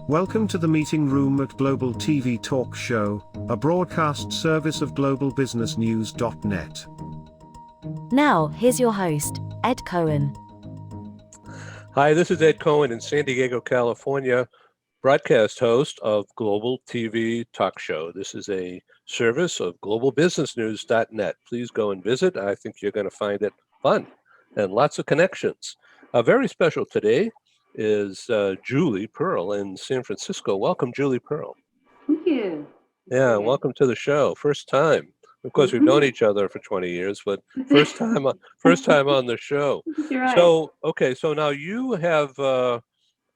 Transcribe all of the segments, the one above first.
Welcome to the meeting room at Global TV Talk Show, a broadcast service of globalbusinessnews.net. Now, here's your host, Ed Cohen. Hi, this is Ed Cohen in San Diego, California, broadcast host of Global TV Talk Show. This is a service of globalbusinessnews.net. Please go and visit. I think you're going to find it fun and lots of connections. Very special today is Julie Pearl in San Francisco. Welcome, Julie Pearl. Thank you. Yeah, welcome to the show. First time. Of course, we've known each other for 20 years, but first time on the show. You're right. So now you have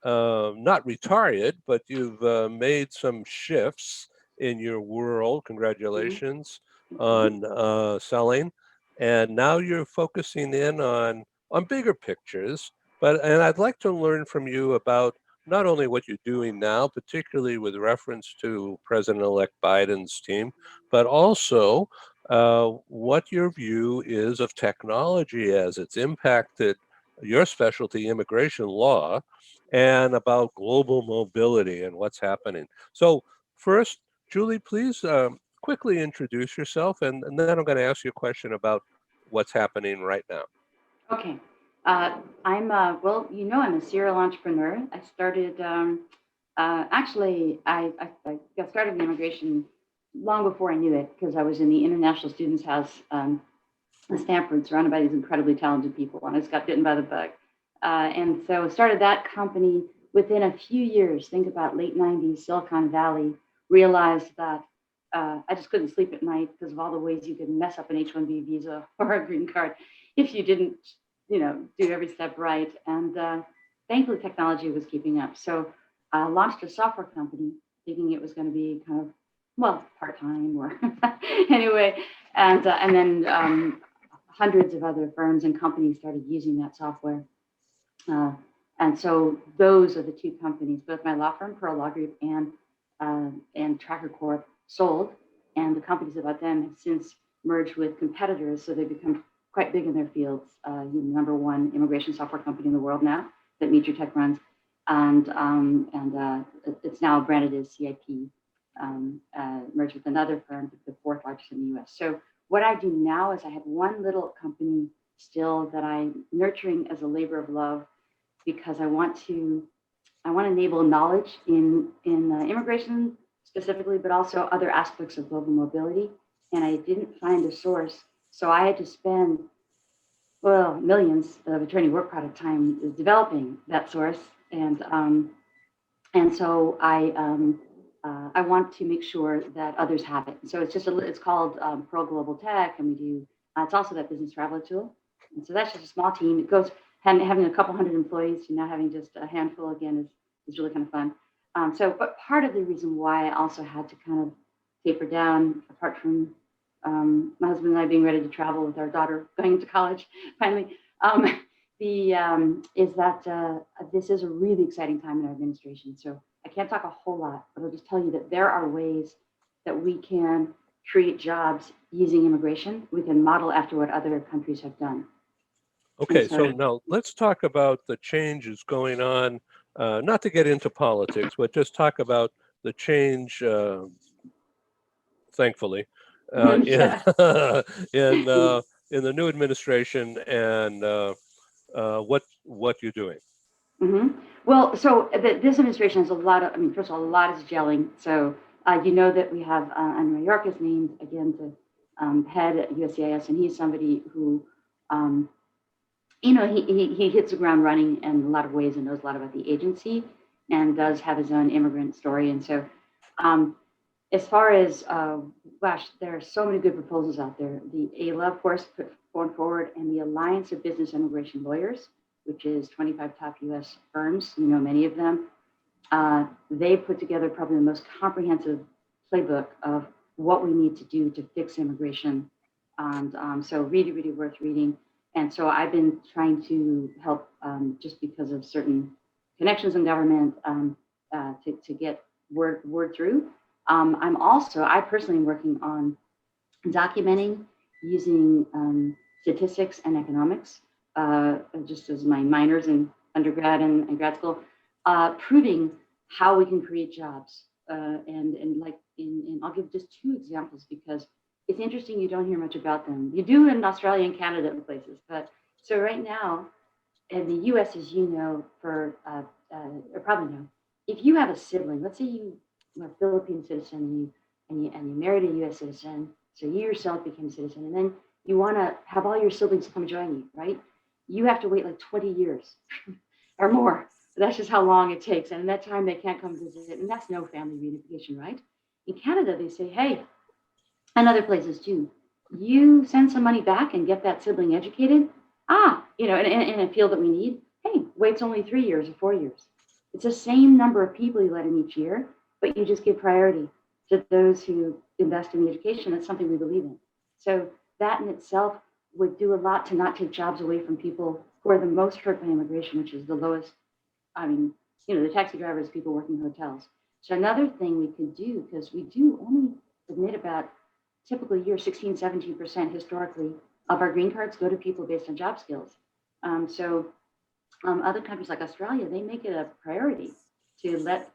not retired, but you've made some shifts in your world. Congratulations on selling, and now you're focusing in on bigger pictures. And I'd like to learn from you about not only what you're doing now, particularly with reference to President-elect Biden's team, but also what your view is of technology as it's impacted your specialty, immigration law, and about global mobility and what's happening. So first, Julie, please quickly introduce yourself, and then I'm going to ask you a question about what's happening right now. Okay. I'm I'm a serial entrepreneur. I started, I got started in immigration long before I knew it, because I was in the International Students House at Stanford, surrounded by these incredibly talented people, and I just got bitten by the bug. And so I started that company. Within a few years, think about late 90s, Silicon Valley, realized that I just couldn't sleep at night because of all the ways you could mess up an H-1B visa or a green card if you didn't do every step right. And thankfully, technology was keeping up. So I launched a software company thinking it was going to be kind of, part-time or anyway. And then hundreds of other firms and companies started using that software. And so those are the two companies, both my law firm, Pearl Law Group, and Tracker Corp sold. And the companies about them have since merged with competitors. So they've become quite big in their fields. Number one immigration software company in the world now that meets your tech runs, and it's now branded as CIP, merged with another firm, the fourth largest in the U.S. So what I do now is I have one little company still that I'm nurturing as a labor of love, because I want to enable knowledge in immigration specifically, but also other aspects of global mobility. And I didn't find a source. So I had to spend, millions of attorney work product time developing that source, and so I want to make sure that others have it. So it's called Pearl Global Tech, and we do. It's also that business traveler tool, and so that's just a small team. It goes having a couple hundred employees to now having just a handful again is really kind of fun. But part of the reason why I also had to kind of taper down, apart from my husband and I being ready to travel with our daughter going to college finally, is that this is a really exciting time in our administration. So I can't talk a whole lot, but I'll just tell you that there are ways that we can create jobs using immigration. We can model after what other countries have done. Okay, so now let's talk about the changes going on, not to get into politics, but just talk about the change, thankfully, in the new administration and what you're doing. Mm-hmm. Well, so this administration has a lot of, first of all, a lot is gelling. So that we have Andrew Mayorkas named again to head USCIS, and he's somebody who, he hits the ground running in a lot of ways and knows a lot about the agency and does have his own immigrant story. And so as far as, there are so many good proposals out there. The AILA, of course, put forward, and the Alliance of Business Immigration Lawyers, which is 25 top U.S. firms, many of them. They put together probably the most comprehensive playbook of what we need to do to fix immigration. And so really, really worth reading. And so I've been trying to help just because of certain connections in government to get word through. I personally am working on documenting using statistics and economics, just as my minors in undergrad and grad school, proving how we can create jobs. And like I'll give just two examples because it's interesting you don't hear much about them. You do in Australia and Canada and places, but so right now in the U.S., as you know, or probably know, if you have a sibling, let's say you are a Philippine citizen and you married a U.S. citizen, so you yourself became a citizen, and then you want to have all your siblings come join you, right? You have to wait like 20 years or more. That's just how long it takes, and in that time they can't come visit, and that's no family reunification, right? In Canada, they say, hey, and other places too. You send some money back and get that sibling educated. In a field that we need. Hey, wait's only 3 years or 4 years. It's the same number of people you let in each year, but you just give priority to those who invest in the education. That's something we believe in. So that in itself would do a lot to not take jobs away from people who are the most hurt by immigration, which is the lowest. I mean, the taxi drivers, people working in hotels. So another thing we could do, because we do only admit about typical year 16, 17% historically of our green cards go to people based on job skills. Other countries like Australia, they make it a priority to let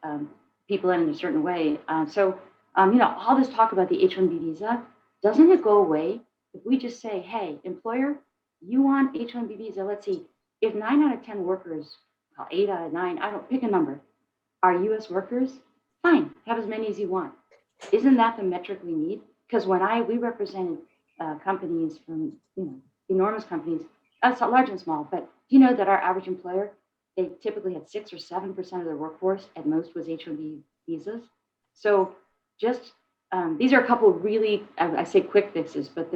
people in a certain way. All this talk about the H-1B visa, doesn't it go away if we just say, hey, employer, you want H-1B visa? Let's see, if 9 out of 10 workers, 8 out of 9, I don't pick a number, are U.S. workers, fine, have as many as you want. Isn't that the metric we need? Because when we represented companies from enormous companies, large and small, but do you know that our average employer, they typically had 6 or 7% of their workforce at most was H-1B visas. So just these are a couple of really, I say quick fixes, but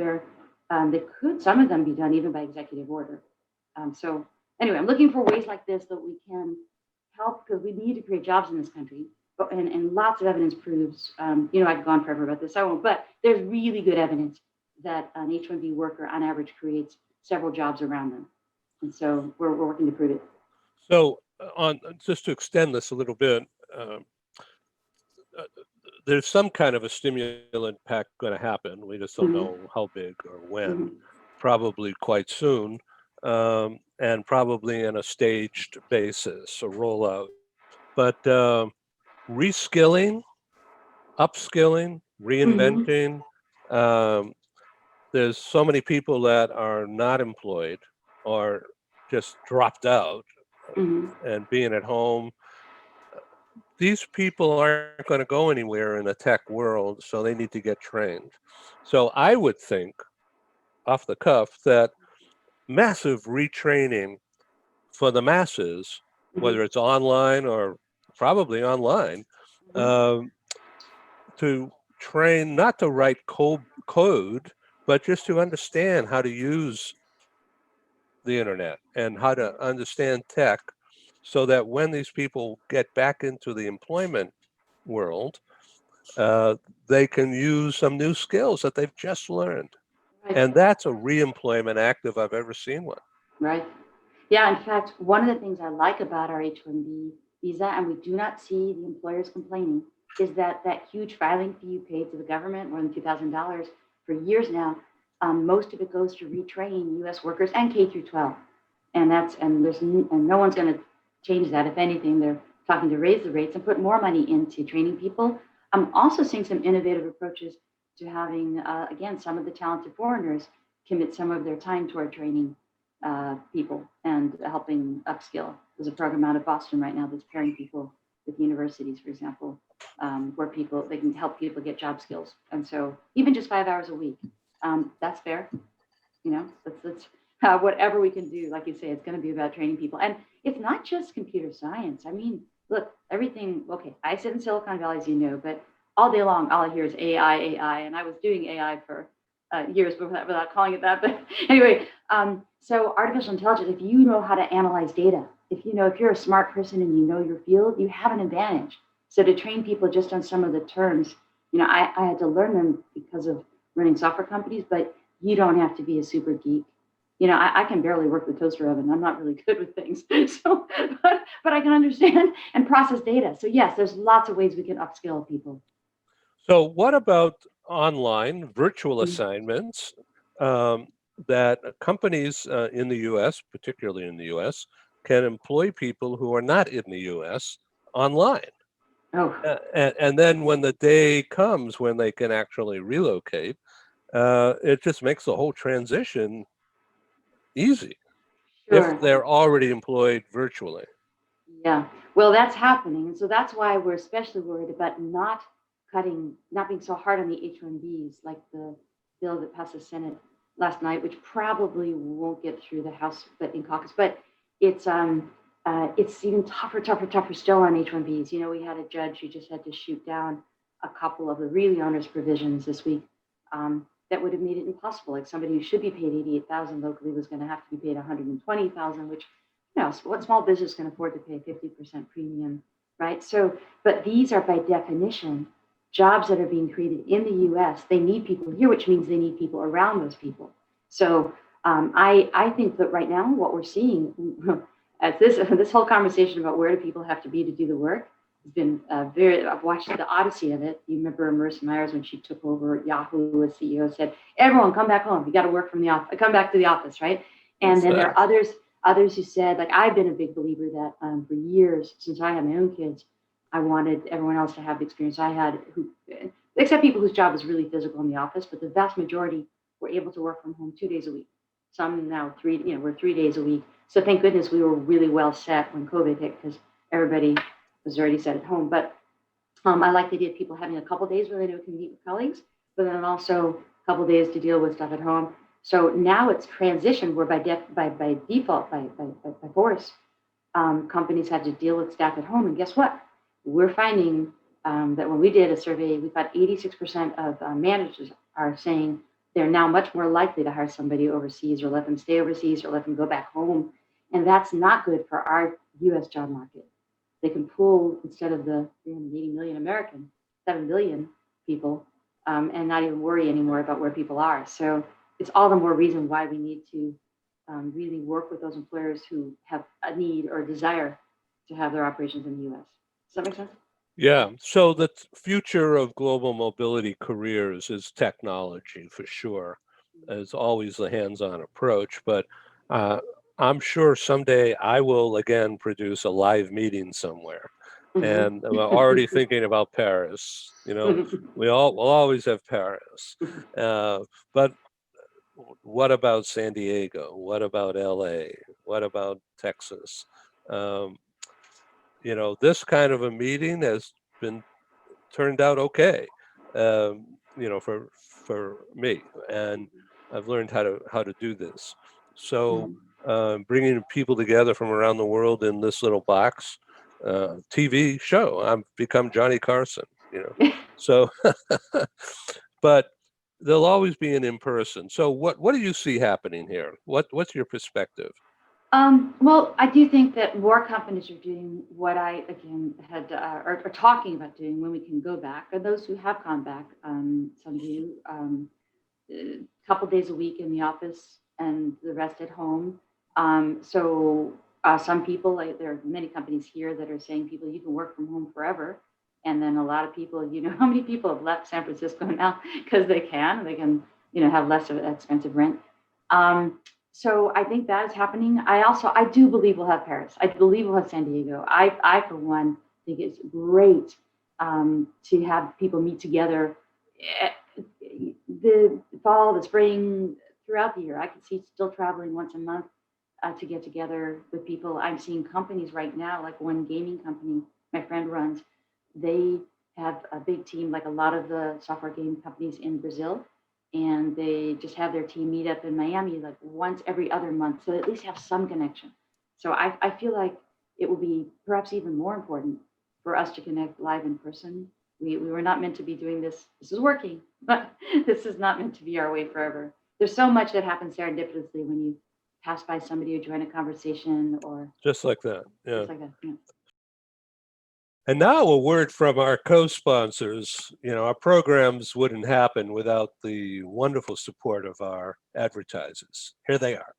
some of them be done even by executive order. So anyway, I'm looking for ways like this that we can help because we need to create jobs in this country. And lots of evidence proves, I've gone forever about this, I won't, but there's really good evidence that an H-1B worker on average creates several jobs around them. And so we're working to prove it. So just to extend this a little bit, there's some kind of a stimulant pack going to happen. We just don't know how big or when, probably quite soon, and probably in a staged basis, a rollout. But reskilling, upskilling, reinventing, there's so many people that are not employed or just dropped out and being at home. These people aren't going to go anywhere in the tech world, so they need to get trained. So I would think, off the cuff, that massive retraining for the masses, whether it's online or probably online, to train not to write code, but just to understand how to use the internet and how to understand tech, so that when these people get back into the employment world, they can use some new skills that they've just learned. Right. And that's a re-employment act if I've ever seen one. Right. Yeah, in fact, one of the things I like about our H-1B visa, and we do not see the employers complaining, is that huge filing fee you pay to the government, more than $2,000 for years now, most of it goes to retrain U.S. workers and K through 12. And no one's going to change that. If anything, they're talking to raise the rates and put more money into training people. I'm also seeing some innovative approaches to having, again, some of the talented foreigners commit some of their time toward training people and helping upskill. There's a program out of Boston right now that's pairing people with universities, for example, where they can help people get job skills. And so even just 5 hours a week, that's fair. Let's whatever we can do, like you say, it's going to be about training people. And it's not just computer science. I mean, look, everything, okay, I sit in Silicon Valley, as you know, but all day long, all I hear is AI, and I was doing AI for years before that, without calling it that. But anyway, so artificial intelligence, if you know how to analyze data, if you're a smart person and you know your field, you have an advantage. So to train people just on some of the terms, I had to learn them because of running software companies, but you don't have to be a super geek. I can barely work the toaster oven. I'm not really good with things. So, but I can understand and process data. So yes, there's lots of ways we can upskill people. So what about online virtual assignments that companies in the U.S., particularly in the U.S., can employ people who are not in the U.S. online? Oh, And then when the day comes when they can actually relocate, it just makes the whole transition easy if sure. they're already employed virtually. Yeah. Well, that's happening. And so that's why we're especially worried about not being so hard on the H-1Bs, like the bill that passed the Senate last night, which probably won't get through the House, but in caucus. But it's even tougher still on H-1Bs. You know, we had a judge who just had to shoot down a couple of the really onerous provisions this week that would have made it impossible. Like somebody who should be paid 88,000 locally was going to have to be paid 120,000, which what small business can afford to pay 50% premium, right? So, but these are by definition jobs that are being created in the U.S. They need people here, which means they need people around those people. So, I think that right now what we're seeing at this whole conversation about where do people have to be to do the work has been I've watched the odyssey of it. You remember Marissa Myers when she took over Yahoo as CEO said, "Everyone come back home. You got to work from the office. Come back to the office, right?" And then there are others who said, like, I've been a big believer that for years, since I had my own kids, I wanted everyone else to have the experience I had, except people whose job was really physical in the office, but the vast majority were able to work from home 2 days a week. Some now we're 3 days a week. So thank goodness we were really well set when COVID hit because everybody was already set at home. But I like the idea of people having a couple days where they can meet with colleagues, but then also a couple days to deal with stuff at home. So now it's transitioned where by default, by force, companies had to deal with staff at home. And guess what? We're finding that when we did a survey, we found 86% of managers are saying they're now much more likely to hire somebody overseas or let them stay overseas or let them go back home. And that's not good for our U.S. job market. They can pull, instead of the 380 million Americans, 7 billion people, and not even worry anymore about where people are. So it's all the more reason why we need to really work with those employers who have a need or a desire to have their operations in the U.S. Does that make sense? Yeah. So the future of global mobility careers is technology for sure. It's always the hands-on approach, but I'm sure someday I will again produce a live meeting somewhere. And I'm already thinking about Paris. You know, we'll always have Paris. But what about San Diego? What about LA? What about Texas? Um, this kind of a meeting has been turned out okay, for me, and I've learned how to do this. So bringing people together from around the world in this little box TV show, I've become Johnny Carson, So, but there'll always be an in person. So what do you see happening here? What's your perspective? Well, I do think that more companies are doing what I, again, are talking about doing when we can go back, or those who have gone back. Some do a couple days a week in the office and the rest at home. So some people, like there are many companies here that are saying people, you can work from home forever. And then a lot of people, how many people have left San Francisco now because they can, have less of an expensive rent. So I think that is happening. I do believe we'll have Paris. I believe we'll have San Diego. I for one, think it's great to have people meet together the fall, the spring, throughout the year. I could see still traveling once a month to get together with people. I'm seeing companies right now, like one gaming company my friend runs, they have a big team, like a lot of the software game companies in Brazil. And they just have their team meet up in Miami like once every other month. So they at least have some connection. So I feel like it will be perhaps even more important for us to connect live in person. We were not meant to be doing this. This is working, but this is not meant to be our way forever. There's so much that happens serendipitously when you pass by somebody or join a conversation or Just like that. Yeah. just like that. Yeah. And now a word from our co-sponsors. Our programs wouldn't happen without the wonderful support of our advertisers. Here they are.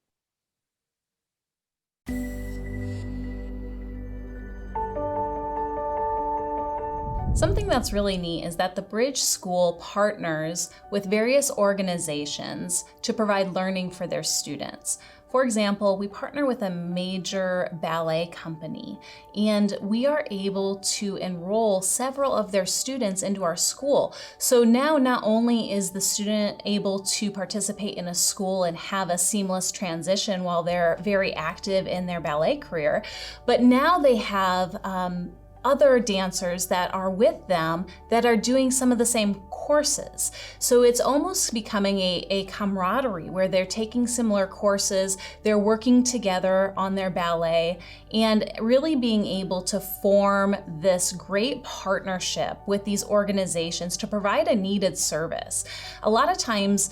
Something that's really neat is that the Bridge School partners with various organizations to provide learning for their students. For example, we partner with a major ballet company, and we are able to enroll several of their students into our school. So now not only is the student able to participate in a school and have a seamless transition while they're very active in their ballet career, but now they have other dancers that are with them that are doing some of the same courses. So it's almost becoming a camaraderie where they're taking similar courses, they're working together on their ballet, and really being able to form this great partnership with these organizations to provide a needed service. A lot of times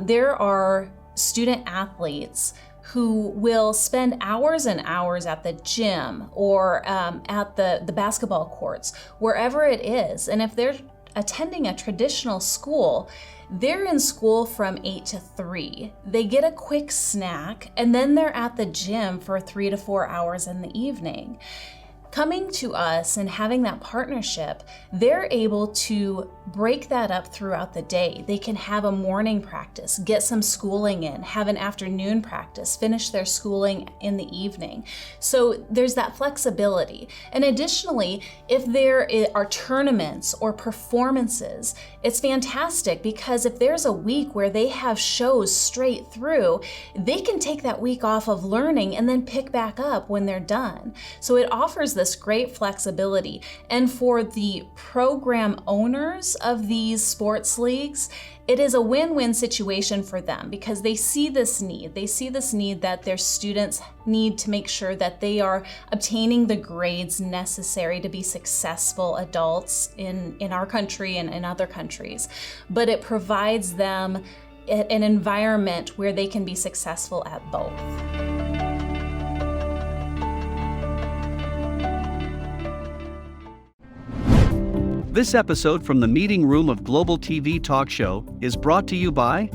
there are student athletes who will spend hours and hours at the gym or at the basketball courts, wherever it is. And if they're attending a traditional school, they're in school from 8 to 3. They get a quick snack, and then they're at the gym for 3 to 4 hours in the evening. Coming to us and having that partnership, they're able to break that up throughout the day. They can have a morning practice, get some schooling in, have an afternoon practice, finish their schooling in the evening. So there's that flexibility. And additionally, if there are tournaments or performances, it's fantastic because if there's a week where they have shows straight through, they can take that week off of learning and then pick back up when they're done. So it offers this great flexibility. And for the program owners of these sports leagues, it is a win-win situation for them because they see this need. They see this need that their students need to make sure that they are obtaining the grades necessary to be successful adults in our country and in other countries. But it provides them an environment where they can be successful at both. This episode from the meeting room of Global TV Talk Show is brought to you by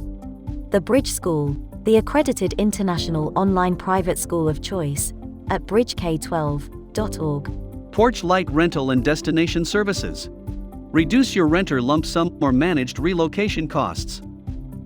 The Bridge School, the accredited international online private school of choice, at bridgek12.org. Porch Light Rental and Destination Services. Reduce your renter lump sum or managed relocation costs.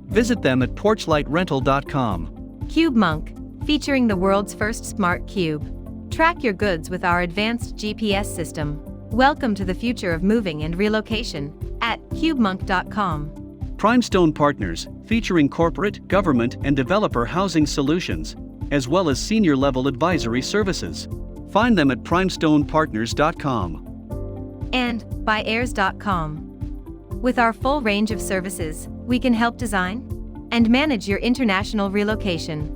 Visit them at porchlightrental.com. CubeMonk, featuring the world's first smart cube. Track your goods with our advanced GPS system. Welcome to the future of moving and relocation at cubemonk.com. Primestone Partners, featuring corporate, government, and developer housing solutions, as well as senior-level advisory services. Find them at primestonepartners.com. And by heirs.com. With our full range of services, we can help design and manage your international relocation.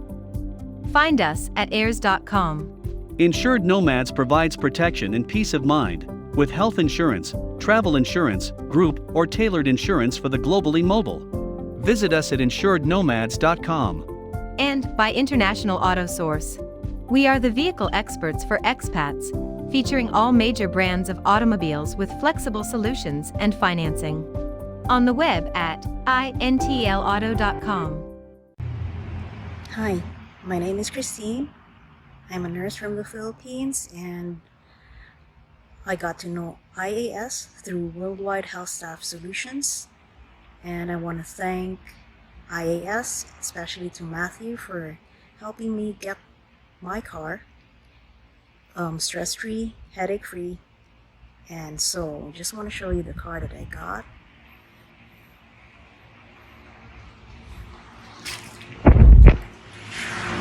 Find us at heirs.com. Insured Nomads provides protection and peace of mind, with health insurance, travel insurance, group, or tailored insurance for the globally mobile. Visit us at insurednomads.com. And by International Auto Source. We are the vehicle experts for expats, featuring all major brands of automobiles with flexible solutions and financing. On the web at intlauto.com. Hi, my name is Christine. I'm a nurse from the Philippines, and I got to know IAS through Worldwide Health Staff Solutions. And I want to thank IAS, especially to Matthew, for helping me get my car stress-free, headache-free. And so just want to show you the car that I got.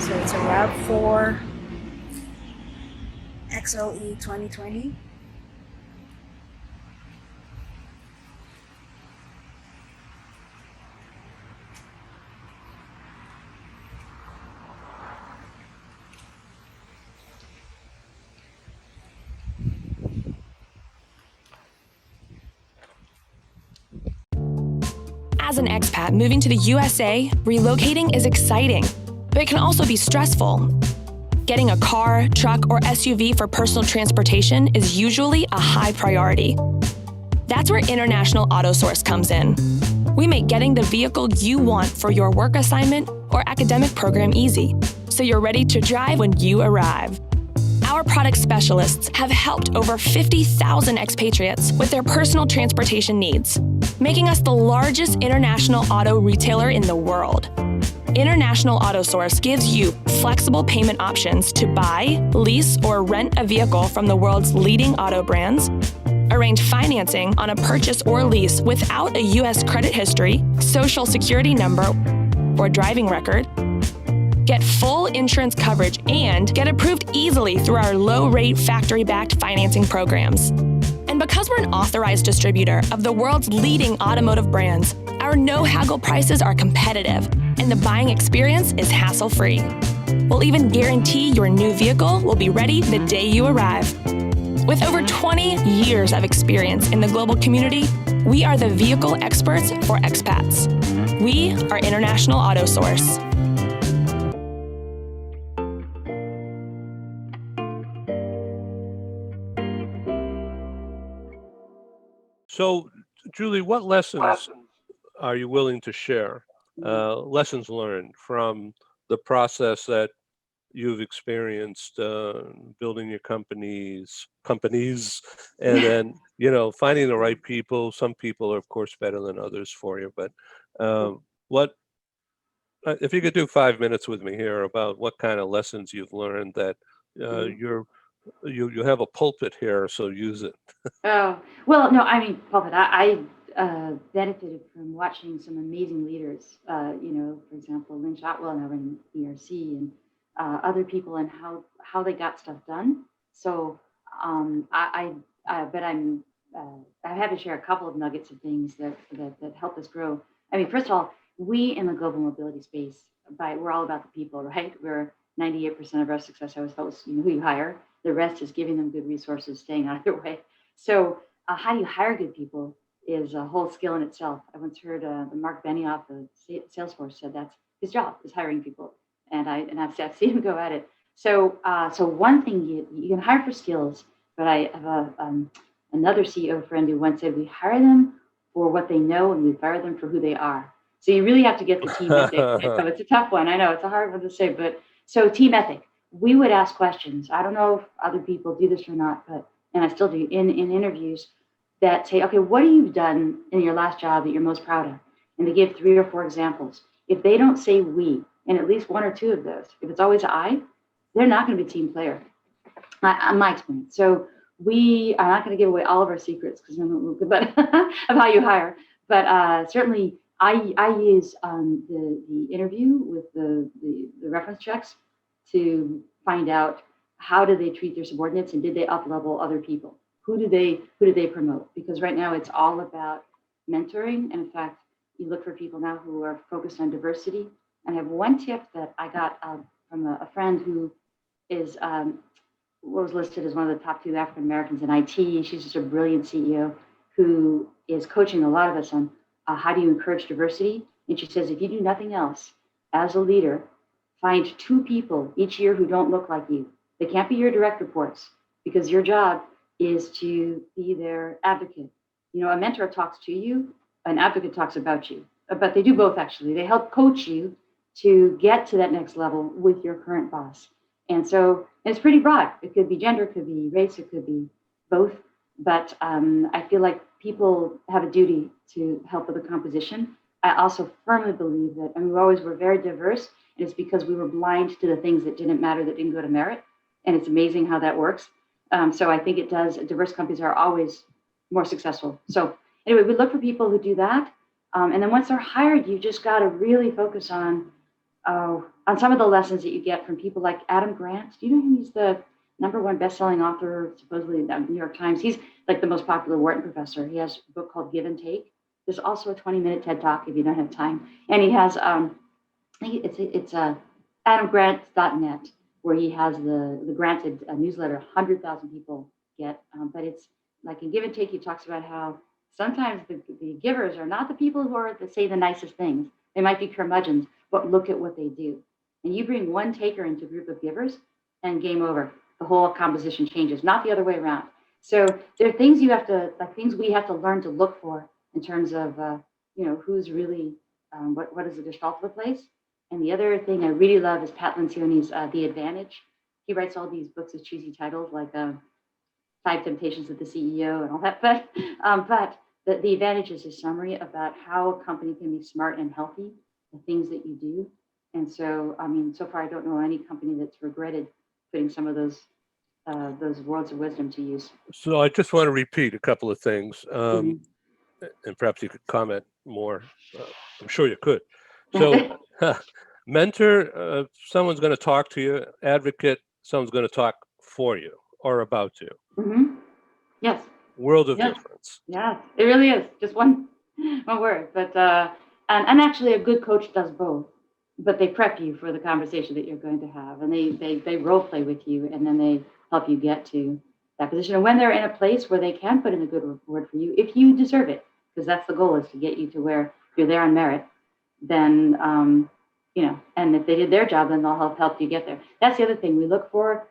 So it's a RAV4 XLE 2020. As an expat moving to the USA, relocating is exciting, but it can also be stressful. Getting a car, truck, or SUV for personal transportation is usually a high priority. That's where International Auto Source comes in. We make getting the vehicle you want for your work assignment or academic program easy, so you're ready to drive when you arrive. Our product specialists have helped over 50,000 expatriates with their personal transportation needs, making us the largest international auto retailer in the world. International Auto Source gives you flexible payment options to buy, lease, or rent a vehicle from the world's leading auto brands, arrange financing on a purchase or lease without a U.S. credit history, social security number, or driving record, get full insurance coverage, and get approved easily through our low-rate factory-backed financing programs. And because we're an authorized distributor of the world's leading automotive brands, our no-haggle prices are competitive, and the buying experience is hassle-free. We'll even guarantee your new vehicle will be ready the day you arrive. With over 20 years of experience in the global community, we are the vehicle experts for expats. We are International Auto Source. So, Julie, what lessons are you willing to share? Lessons learned from the process that you've experienced building your companies, and then, finding the right people. Some people are, of course, better than others for you. But if you could do 5 minutes with me here about what kind of lessons you've learned that you have a pulpit here, so use it. Oh, well, no, I mean, pulpit. I benefited from watching some amazing leaders, for example, Lynn Shotwell now running ERC, and other people, and how they got stuff done. So I have to share a couple of nuggets of things that help us grow. I mean, first of all, we in the global mobility space, we're all about the people, right? We're 98% of our success. I always felt was who you hire. The rest is giving them good resources, staying out of their way. So how do you hire good people is a whole skill in itself. I once heard Mark Benioff of Salesforce said that's his job, is hiring people, and I've seen him go at it. So one thing you can hire for skills, but I have another CEO friend who once said we hire them for what they know and we fire them for who they are. So you really have to get the team ethic. So it's a tough one. I know it's a hard one to say, but so team ethic. We would ask questions. I don't know if other people do this or not, and I still do in interviews that say, okay, what have you done in your last job that you're most proud of? And they give 3 or 4 examples. If they don't say we, and at least 1 or 2 of those, if it's always I, they're not going to be a team player, in my experience. So we are not going to give away all of our secrets because but of how you hire. But certainly, I use the interview with the reference checks to find out how do they treat their subordinates and did they up-level other people? Who do they promote? Because right now it's all about mentoring. And in fact, you look for people now who are focused on diversity. And I have one tip that I got from a friend who is was listed as one of the top 2 African Americans in IT. She's just a brilliant CEO who is coaching a lot of us on how do you encourage diversity. And she says, if you do nothing else as a leader, find 2 people each year who don't look like you. They can't be your direct reports because your job is to be their advocate. A mentor talks to you, an advocate talks about you, but they do both actually. They help coach you to get to that next level with your current boss. And so it's pretty broad. It could be gender, it could be race, it could be both. But I feel like people have a duty to help with the composition. I also firmly believe that, we always were very diverse, and it's because we were blind to the things that didn't matter, that didn't go to merit. And it's amazing how that works. So I think it does. Diverse companies are always more successful. So anyway, we look for people who do that. And then once they're hired, you just got to really focus on some of the lessons that you get from people like Adam Grant. Do you know him? He's the #1 best-selling author, supposedly in the New York Times. He's like the most popular Wharton professor. He has a book called Give and Take. There's also a 20-minute TED Talk if you don't have time. And he has, I think it's adamgrant.net, where he has the granted newsletter 100,000 people get. But it's like in Give and Take, he talks about how sometimes the givers are not the people who are that say the nicest things. They might be curmudgeons, but look at what they do. And you bring one taker into a group of givers, and game over. The whole composition changes, not the other way around. So there are things things we have to learn to look for in terms of, who's really, what is the gestalt of the place. And the other thing I really love is Pat Lencioni's The Advantage. He writes all these books with cheesy titles like 5 Temptations of the CEO and all that. But the Advantage is a summary about how a company can be smart and healthy, the things that you do. And so, I mean, so far I don't know any company that's regretted putting some of those words of wisdom to use. So I just want to repeat a couple of things, Mhm. and perhaps you could comment more. I'm sure you could. So, mentor, someone's going to talk to you. Advocate, someone's going to talk for you or about you. Mhm. Yes. World of Yes. difference. Yeah, it really is. Just one word. But and actually a good coach does both. But they prep you for the conversation that you're going to have, and they role play with you, and then they help you get to that position. And when they're in a place where they can put in a good word for you, if you deserve it, because that's the goal, is to get you to where you're there on merit, then and if they did their job, then they'll help you get there. That's the other thing we look for.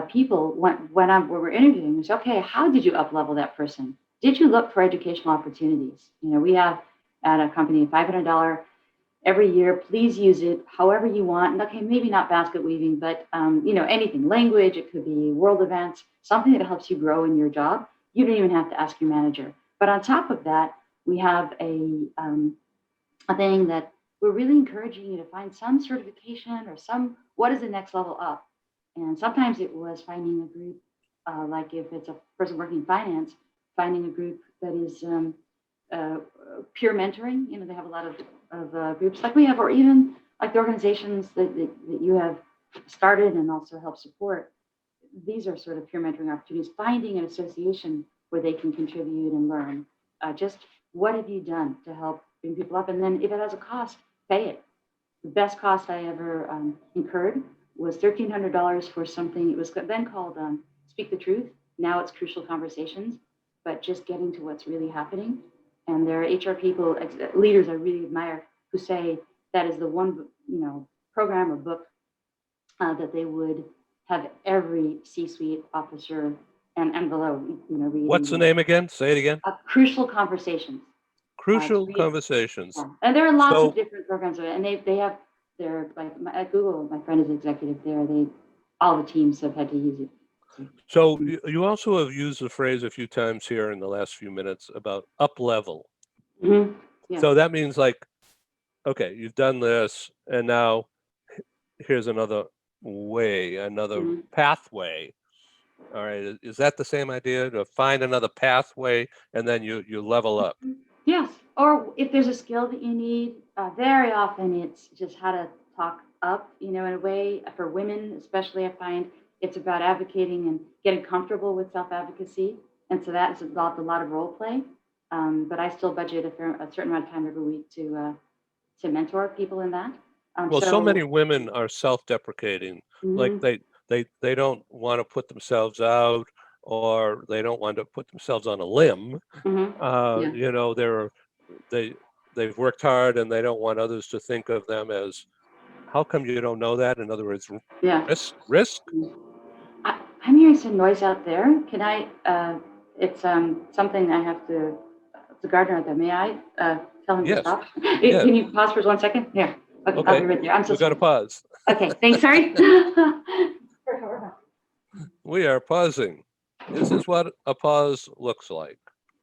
People when we're interviewing, we say, okay, how did you up level that person? Did you look for educational opportunities? We have at a company $500 every year. Please use it however you want. And okay, maybe not basket weaving, but anything, language. It could be world events, something that helps you grow in your job. You don't even have to ask your manager. But on top of that, we have a thing that we're really encouraging you to find some certification or what is the next level up. And sometimes it was finding a group, like if it's a person working in finance, finding a group that is peer mentoring. They have a lot of groups like we have, or even like the organizations that you have started and also help support. These are sort of peer mentoring opportunities, finding an association where they can contribute and learn. Just what have you done to help bring people up? And then if it has a cost, pay it. The best cost I ever incurred was $1,300 for something. It was then called Speak the Truth. Now it's Crucial Conversations, but just getting to what's really happening. And there are HR people, leaders I really admire, who say that is the one, program or book that they would have every C-suite officer and below, reading. What's the name again? Say it again. Crucial Conversations. Crucial Conversations. Yeah. And there are lots So- of different programs, and they have their at Google. My friend is executive there. All the teams have had to use it. So you also have used the phrase a few times here in the last few minutes about up level. Mm-hmm. Yeah. So that means like, okay, you've done this, and now here's another way, another Mhm. pathway. All right, is that the same idea, to find another pathway and then you level up? Yes. Or if there's a skill that you need, very often it's just how to talk up, in a way. For women, especially, I find it's about advocating and getting comfortable with self-advocacy. And so that involved a lot of role play. But I still budget a certain amount of time every week to mentor people in that. Well, so many women are self-deprecating, like Mhm. they don't want to put themselves out, or they don't want to put themselves on a limb. Mhm. Yeah. They've worked hard, and they don't want others to think of them as, how come you don't know that? In other words, Yeah. risk. I'm hearing some noise out there. Can I? It's something I have to. It's a gardener out there. May I tell him to Yes. stop? Yeah. Can you pause for 1 second? Here. Okay, I'll Okay. be right there. I'm so We got to sorry. pause. Okay, thanks. Sorry. We are pausing. This is what a pause looks like.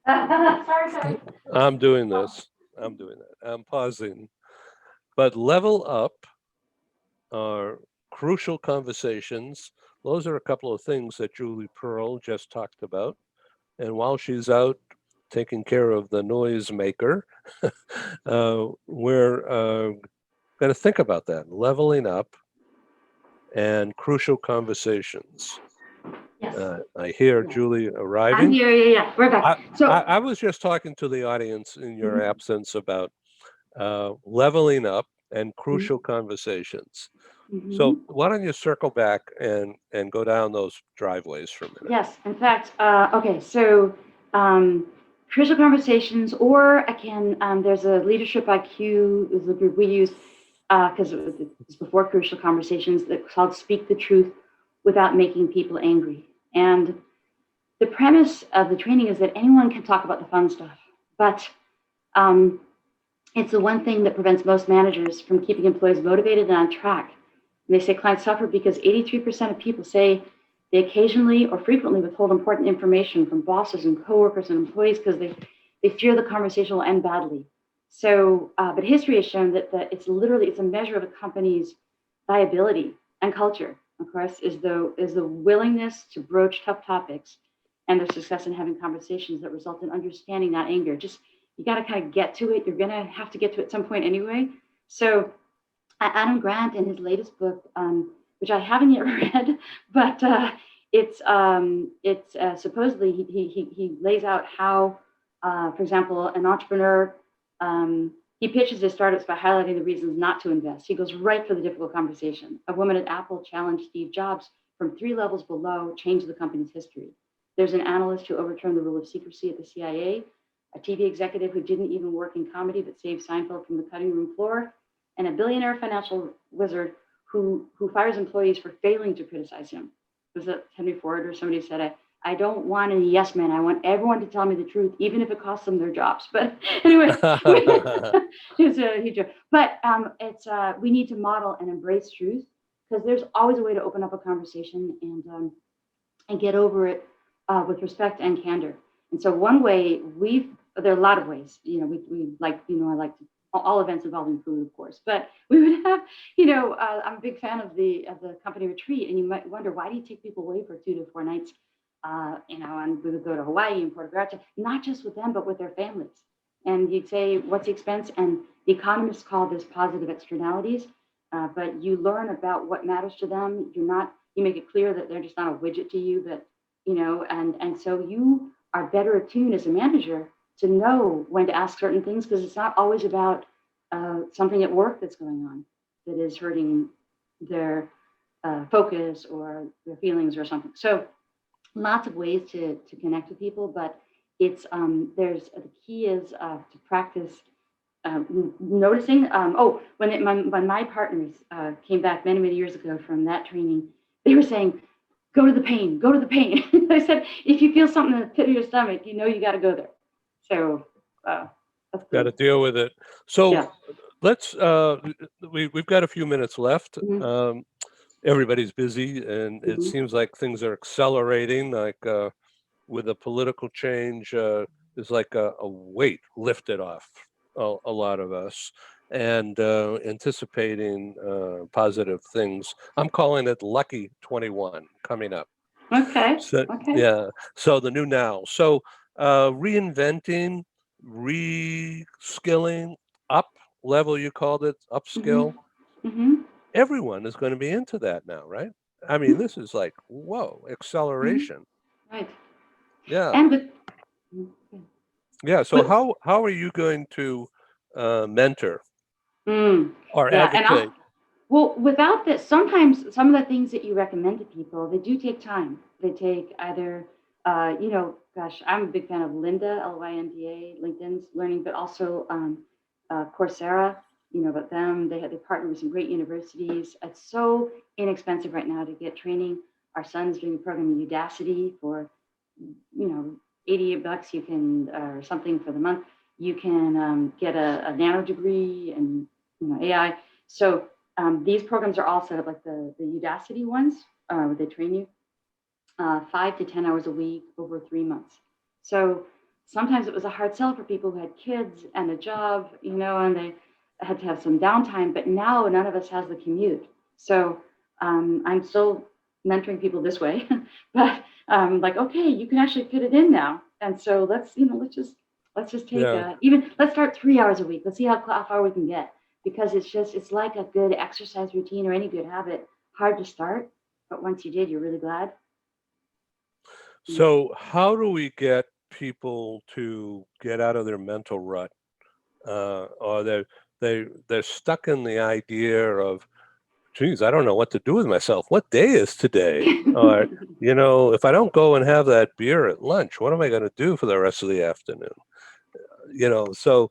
Sorry. I'm doing this. I'm doing that. I'm pausing. But level up are crucial conversations. Those are a couple of things that Julie Pearl just talked about. And while she's out taking care of the noisemaker, we're going to think about that, leveling up and crucial conversations. Yes. I hear Yeah. Julie I'm arriving. here. Yeah. We're back. I was just talking to the audience in your absence about leveling up and crucial cononversations. So why don't you circle back and go down those driveways for a minute? Yes, in fact, okay, so crucial conversations, or I can, there's a Leadership IQ, is the group we use, because it's before crucial conversations, that's called Speak the Truth Without Making People Angry. And the premise of the training is that anyone can talk about the fun stuff, but it's the one thing that prevents most managers from keeping employees motivated and on track. And they say clients suffer because 83% of people say they occasionally or frequently withhold important information from bosses and coworkers and employees because they fear the conversation will end badly. So, but history has shown that it's a measure of a company's viability and culture. Of course, is the willingness to broach tough topics, and their success in having conversations that result in understanding, not anger. Just you got to kind of get to it. You're going to have to get to it at some point anyway. So, Adam Grant, in his latest book, which I haven't yet read, but it's supposedly he lays out how, for example, an entrepreneur. He pitches his startups by highlighting the reasons not to invest. He goes right for the difficult conversation. A woman at Apple challenged Steve Jobs from 3 levels below, changed the company's history. There's an analyst who overturned the rule of secrecy at the CIA, a TV executive who didn't even work in comedy but saved Seinfeld from the cutting room floor, and a billionaire financial wizard who fires employees for failing to criticize him. Was it Henry Ford or somebody said, I don't want any yes men. I want everyone to tell me the truth, even if it costs them their jobs. But anyway, it's a huge joke. But we need to model and embrace truth, because there's always a way to open up a conversation and get over it with respect and candor. And so one way there are a lot of ways, we like, I like to, all events involving food, of course, but we would have, I'm a big fan of the company retreat, and you might wonder, why do you take people away for 2 to 4 nights? And we would go to Hawaii and Puerto Vallarta, not just with them, but with their families. And you'd say, what's the expense? And the economists call this positive externalities, but you learn about what matters to them. You make it clear that they're just not a widget to you, but, and so you are better attuned as a manager to know when to ask certain things, because it's not always about something at work that's going on that is hurting their focus or their feelings or something. So lots of ways to connect with people, but it's the key is to practice noticing. When my partners came back many years ago from that training, they were saying, go to the pain. I said, if you feel something in the pit of your stomach, you got to go there. So that's got to deal with it. So yeah. let's we've got a few minutes left. Mm-hmm. Everybody's busy, and it Mm-hmm. seems like things are accelerating. Like with a political change, there's like a weight lifted off a lot of us, and anticipating positive things. I'm calling it Lucky 21 coming up. Okay. So Okay. yeah, so the new now. So reinventing, reskilling, up level, you called it, upskill. Mm-hmm. Everyone is going to be into that now, right? I mean, this is like, whoa, acceleration. Right. Yeah. And with Yeah. So how are you going to mentor or yeah, advocate? well, without this, sometimes some of the things that you recommend to people, they do take time. They take either, gosh, I'm a big fan of Lynda, Lynda, LinkedIn's learning, but also Coursera. But they partner with some great universities. It's so inexpensive right now to get training. Our son's doing a program in Udacity for, $88 you can, or something for the month. You can get a nano degree and, AI. So these programs are all set up like the Udacity ones, where they train you 5 to 10 hours a week over 3 months. So sometimes it was a hard sell for people who had kids and a job, and they had to have some downtime, but now none of us has the commute. So I'm still mentoring people this way, but like, okay, you can actually fit it in now. And so let's just take let's start 3 hours a week. Let's see how far we can get, because it's like a good exercise routine or any good habit, hard to start, but once you did, you're really glad. So how do we get people to get out of their mental rut? Or they're stuck in the idea of, geez, I don't know what to do with myself. What day is today? Or, if I don't go and have that beer at lunch, what am I going to do for the rest of the afternoon? So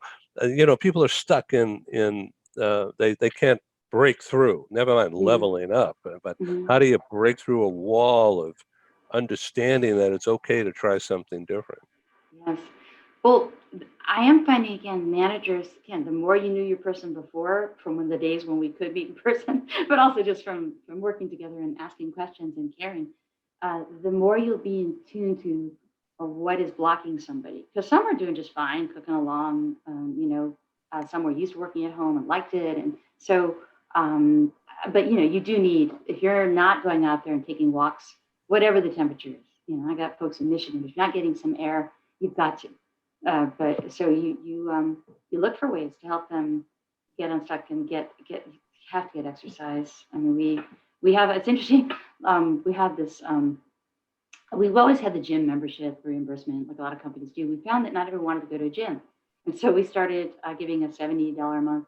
people are stuck in they can't break through, never mind leveling up, but how do you break through a wall of understanding that it's okay to try something different? Yes. Well, I am finding, again, managers, the more you knew your person before, from the days when we could meet in person, but also just from working together and asking questions and caring, the more you'll be in tune to what is blocking somebody. Because some are doing just fine, cooking along, some were used to working at home and liked it. And so, but you do need, if you're not going out there and taking walks, whatever the temperature is, I got folks in Michigan, if you're not getting some air, you've got to. But so you look for ways to help them get unstuck and have to get exercise. I mean, we have, it's interesting. We have this, we've always had the gym membership reimbursement, like a lot of companies do. We found that not everyone wanted to go to a gym. And so we started giving a $70 a month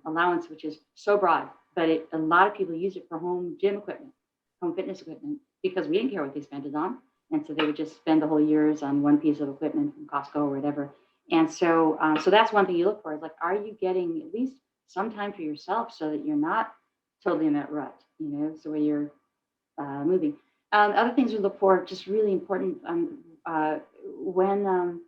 allowance, which is so broad, but a lot of people use it for home gym equipment, home fitness equipment, because we didn't care what they spent it on. And so they would just spend the whole years on one piece of equipment from Costco or whatever. And so, so that's one thing you look for is like, are you getting at least some time for yourself so that you're not totally in that rut, so where you're moving. Other things we look for, just really important, when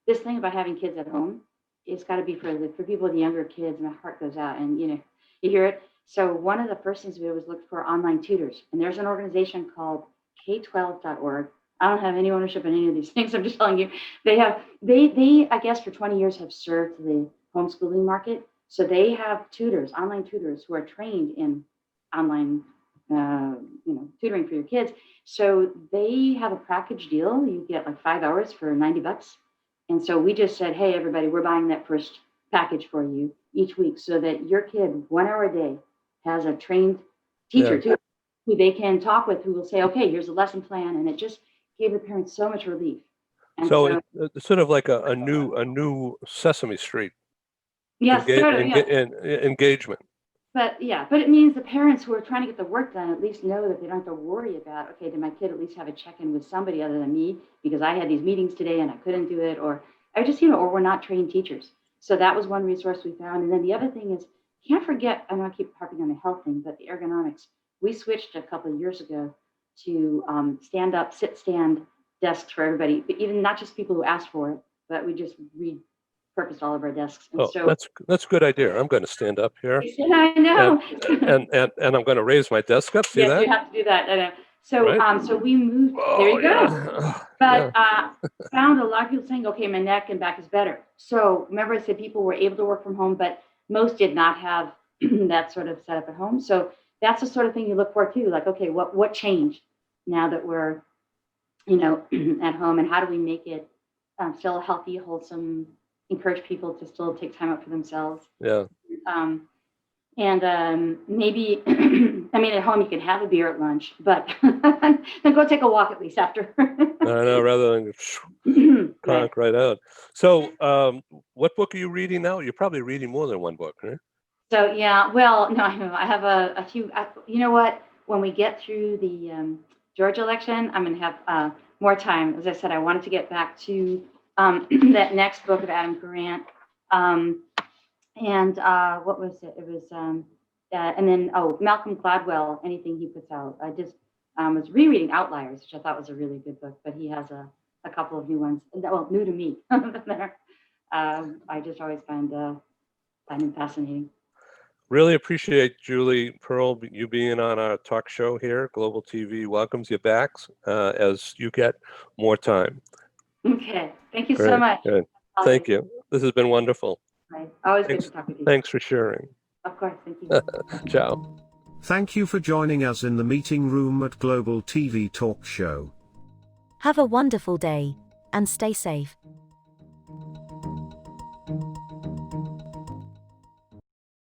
this thing about having kids at home, it's got to be for people with the younger kids, and my heart goes out, and you hear it. So one of the first things we always look for online tutors, and there's an organization called K12.org. I don't have any ownership in any of these things. I'm just telling you, they I guess for 20 years have served the homeschooling market. So they have tutors, online tutors who are trained in online, tutoring for your kids. So they have a package deal. You get like 5 hours for $90. And so we just said, hey, everybody, we're buying that first package for you each week so that your kid 1 hour a day has a trained teacher too, who they can talk with, who will say, okay, here's a lesson plan. And it just gave the parents so much relief. And so it's sort of like a new Sesame Street. Yes, engagement. But it means the parents who are trying to get the work done at least know that they don't have to worry about, okay, did my kid at least have a check-in with somebody other than me because I had these meetings today and I couldn't do it, or I just, or we're not trained teachers. So that was one resource we found. And then the other thing is, can't forget, I know I keep harping on the health thing, but the ergonomics. We switched a couple of years ago to stand-up, sit-stand desks for everybody, but even not just people who asked for it, but we just repurposed all of our desks. And so that's a good idea. I'm going to stand up here. I know. And I'm going to raise my desk up. See that? Yes, you have to do that. I know. So right? So we moved. There you go. But found a lot of people saying, okay, my neck and back is better. So remember I said people were able to work from home, but most did not have that sort of setup at home. So that's the sort of thing you look for too. Like, okay, what changed now that we're, at home, and how do we make it still healthy, wholesome, encourage people to still take time out for themselves. Yeah. Maybe, at home you can have a beer at lunch, but then go take a walk at least after. I know, rather than conk right out. So what book are you reading now? You're probably reading more than one book, right? So, yeah, well, no, I know. I have a few, you know what? When we get through the Georgia election, I'm going to have more time. As I said, I wanted to get back to that next book of Adam Grant. What was it? It was, and then, Malcolm Gladwell, anything he puts out. I just was rereading Outliers, which I thought was a really good book, but he has a couple of new ones, well, new to me. I just always find him fascinating. Really appreciate, Julie Pearl, you being on our talk show here. Global TV welcomes you back as you get more time. Okay. Thank you so much. Good. Thank you. This has been wonderful. Right. Always good to talk with you. Thanks for sharing. Of course. Thank you. Ciao. Thank you for joining us in the meeting room at Global TV Talk Show. Have a wonderful day, and stay safe.